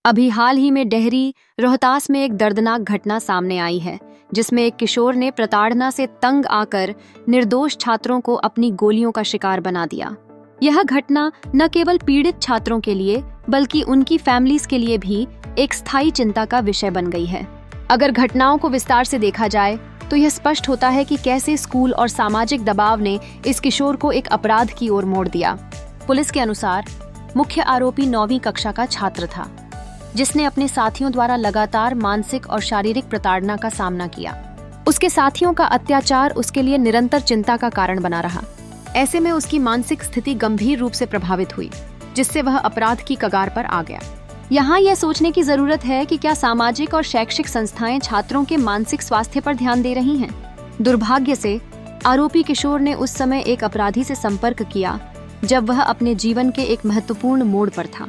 अभी हाल ही में डेहरी रोहतास में एक दर्दनाक घटना सामने आई है, जिसमें एक किशोर ने प्रताड़ना से तंग आकर निर्दोष छात्रों को अपनी गोलियों का शिकार बना दिया। यह घटना न केवल पीड़ित छात्रों के लिए बल्कि उनकी फैमिलीज के लिए भी एक स्थायी चिंता का विषय बन गई है। अगर घटनाओं को विस्तार से देखा जाए तो यह स्पष्ट होता है कि कैसे स्कूल और सामाजिक दबाव ने इस किशोर को एक अपराध की ओर मोड़ दिया। पुलिस के अनुसार मुख्य आरोपी 9वीं कक्षा का छात्र था, जिसने अपने साथियों द्वारा लगातार मानसिक और शारीरिक प्रताड़ना का सामना किया। उसके साथियों का अत्याचार उसके लिए निरंतर चिंता का कारण बना रहा। ऐसे में उसकी मानसिक स्थिति गंभीर रूप से प्रभावित हुई, जिससे वह अपराध की कगार पर आ गया। यहाँ यह सोचने की जरूरत है कि क्या सामाजिक और शैक्षिक संस्थाएं छात्रों के मानसिक स्वास्थ्य पर ध्यान दे रही हैं? दुर्भाग्य से आरोपी किशोर ने उस समय एक अपराधी से संपर्क किया जब वह अपने जीवन के एक महत्वपूर्ण मोड़ पर था।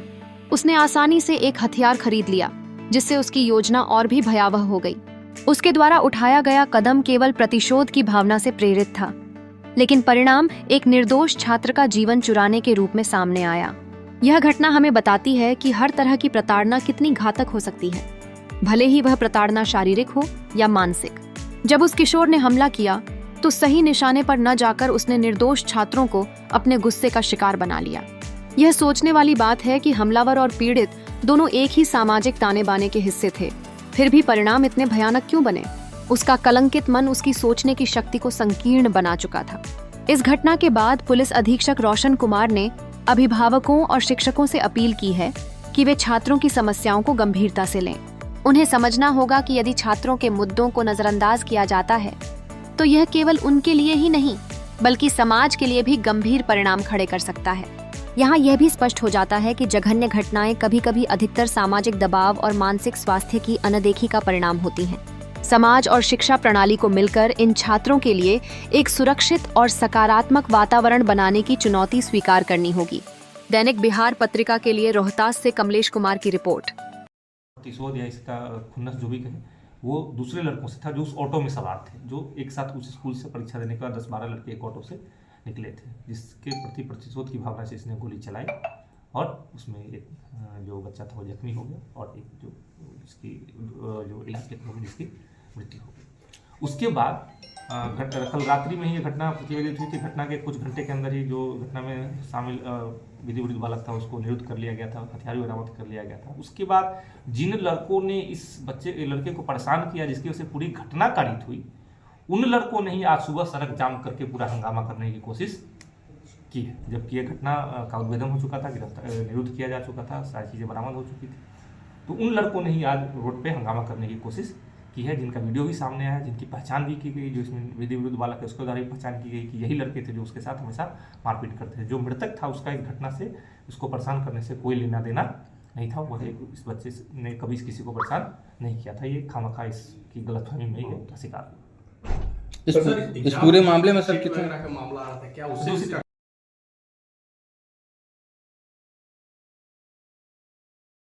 उसने आसानी से एक हथियार खरीद लिया, जिससे उसकी योजना और भी भयावह हो गई। उसके द्वारा उठाया गया कदम केवल प्रतिशोध की भावना से प्रेरित था, लेकिन परिणाम एक निर्दोष छात्र का जीवन चुराने के रूप में सामने आया। यह घटना हमें बताती है कि हर तरह की प्रताड़ना कितनी घातक हो सकती है, भले ही वह प्रताड़ना शारीरिक हो या मानसिक। जब उस किशोर ने हमला किया तो सही निशाने पर न जाकर उसने निर्दोष छात्रों को अपने गुस्से का शिकार बना लिया। यह सोचने वाली बात है कि हमलावर और पीड़ित दोनों एक ही सामाजिक ताने बाने के हिस्से थे, फिर भी परिणाम इतने भयानक क्यों बने? उसका कलंकित मन उसकी सोचने की शक्ति को संकीर्ण बना चुका था। इस घटना के बाद पुलिस अधीक्षक रोशन कुमार ने अभिभावकों और शिक्षकों से अपील की है कि वे छात्रों की समस्याओं को गंभीरता से लें। उन्हें समझना होगा कि यदि छात्रों के मुद्दों को नजरअंदाज किया जाता है तो यह केवल उनके लिए ही नहीं बल्कि समाज के लिए भी गंभीर परिणाम खड़े कर सकता है। यहाँ यह भी स्पष्ट हो जाता है कि जघन्य घटनाएं कभी-कभी अधिकतर सामाजिक दबाव और मानसिक स्वास्थ्य की अनदेखी का परिणाम होती हैं। समाज और शिक्षा प्रणाली को मिलकर इन छात्रों के लिए एक सुरक्षित और सकारात्मक वातावरण बनाने की चुनौती स्वीकार करनी होगी। दैनिक बिहार पत्रिका के लिए रोहतास से कमलेश कुमार की रिपोर्ट। प्रतिशोध या इसका खुन्नस जो भी कहें, वो दूसरे लड़कों से था जो उस ऑटो में सवार थे, जो एक साथ उस स्कूल से परीक्षा देने के बाद 10-12 लड़के एक ऑटो से निकले थे, जिसके प्रति प्रतिशोध की भावना से इसने गोली चलाई और उसमें एक जो बच्चा था वो जख्मी हो गया और एक जो इसकी जो इलाज के दौरान जिसकी मृत्यु हो गई। उसके बाद कल रात्रि में ही ये घटना प्रतिवेदित हुई थी। घटना के कुछ घंटे के अंदर ही जो घटना में शामिल विधि विरुद्ध बालक था उसको निरुद्ध कर लिया गया था, हथियार भी बरामद कर लिया गया था। उसके बाद जिन लड़कों ने इस लड़के को परेशान किया, जिसकी वजह से पूरी घटना कारित हुई, उन लड़कों ने ही आज सुबह सड़क जाम करके पूरा हंगामा करने की कोशिश की है। जबकि यह घटना का उद्भेदन हो चुका था, निरुद्ध किया जा चुका था, सारी चीज़ें बरामद हो चुकी थी, तो उन लड़कों ने ही आज रोड पे हंगामा करने की कोशिश की है, जिनका वीडियो भी सामने आया है, जिनकी पहचान भी की गई। जो इसमें विधि विरुद्ध बालक है उसके द्वारा भी पहचान की गई कि यही लड़के थे जो उसके साथ हमेशा मारपीट करते थे। जो मृतक था उसका इस घटना से, उसको परेशान करने से कोई लेना देना नहीं था। वह इस बच्चे ने कभी किसी को परेशान नहीं किया था। ये खामखा इसकी गलतफहमी में ही शिकार। इस पूरे मामले में सर कितना मामला आ रहा था क्या उससे